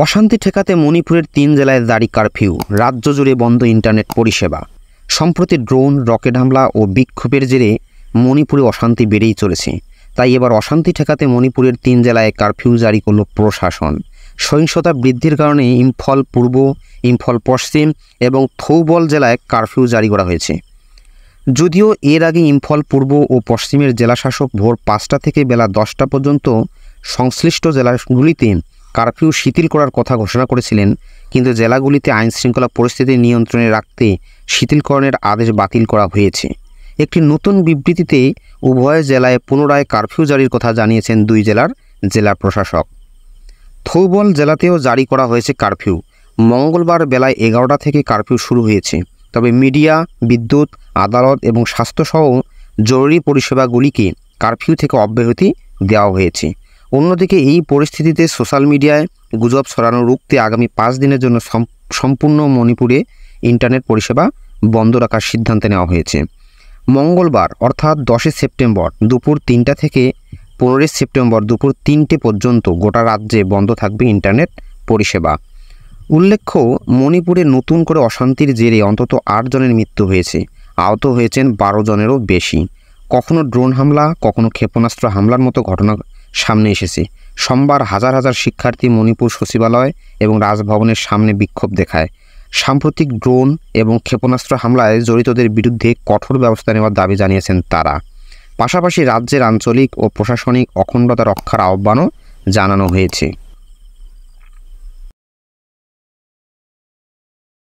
অশান্তি ঠেকাতে মণিপুরের 3 জেলায় জারি কারফিউ, রাজ্য জুড়ে বন্ধ ইন্টারনেট পরিষেবা। সম্প্রতি ড্রোন, রকেট হামলা ও বিক্ষোভের জেরে মণিপুরে অশান্তি বেড়েই চলেছে। তাই এবার অশান্তি ঠেকাতে মণিপুরের 3 জেলায় কারফিউ জারি করল প্রশাসন। সহিংসতা বৃদ্ধির কারণে ইম্ফল পূর্ব, ইম্ফল পশ্চিম এবং থৌবল জেলায় কারফিউ জারি করা হয়েছে। যদিও এর আগে ইম্ফল পূর্ব ও পশ্চিমের জেলাশাসক ভোর 5টা থেকে বেলা 10টা পর্যন্ত সংশ্লিষ্ট জেলাগুলিতে কারফিউ শিথিল করার কথা ঘোষণা করেছিলেন, কিন্তু জেলাগুলিতে আইনশৃঙ্খলা পরিস্থিতি নিয়ন্ত্রণে রাখতে শিথিলকরণের আদেশ বাতিল করা হয়েছে। একটি নতুন বিবৃতিতে উভয় জেলায় পুনরায় কারফিউ জারির কথা জানিয়েছেন 2 জেলার জেলা প্রশাসক। থৌবল জেলাতেও জারি করা হয়েছে কারফিউ। মঙ্গলবার বেলায় 11টা থেকে কারফিউ শুরু হয়েছে, তবে মিডিয়া, বিদ্যুৎ, আদালত এবং স্বাস্থ্যসহ জরুরি পরিষেবাগুলিকে কারফিউ থেকে অব্যাহতি দেওয়া হয়েছে। অন্যদিকে এই পরিস্থিতিতে সোশ্যাল মিডিয়ায় গুজব ছড়ানো রুখতে আগামী 5 দিনের জন্য সম্পূর্ণ মণিপুরে ইন্টারনেট পরিষেবা বন্ধ রাখার সিদ্ধান্ত নেওয়া হয়েছে। মঙ্গলবার অর্থাৎ 10 সেপ্টেম্বর দুপুর 3টা থেকে 15 সেপ্টেম্বর দুপুর 3টে পর্যন্ত গোটা রাজ্যে বন্ধ থাকবে ইন্টারনেট পরিষেবা। উল্লেখ্য, মণিপুরে নতুন করে অশান্তির জেরে অন্তত 8 জনের মৃত্যু হয়েছে, আহত হয়েছেন 12 জনেরও বেশি। কখনো ড্রোন হামলা, কখনো ক্ষেপণাস্ত্র হামলার মতো ঘটনা সামনে এসেছে। সোমবার হাজার হাজার শিক্ষার্থী মণিপুর সচিবালয় এবং রাজভবনের সামনে বিক্ষোভ দেখায়। সাম্প্রতিক ড্রোন এবং ক্ষেপণাস্ত্র হামলায় জড়িতদের বিরুদ্ধে কঠোর ব্যবস্থা নেওয়ার দাবি জানিয়েছেন তারা। পাশাপাশি রাজ্যের আঞ্চলিক ও প্রশাসনিক অখণ্ডতা রক্ষার আহ্বানও জানানো হয়েছে।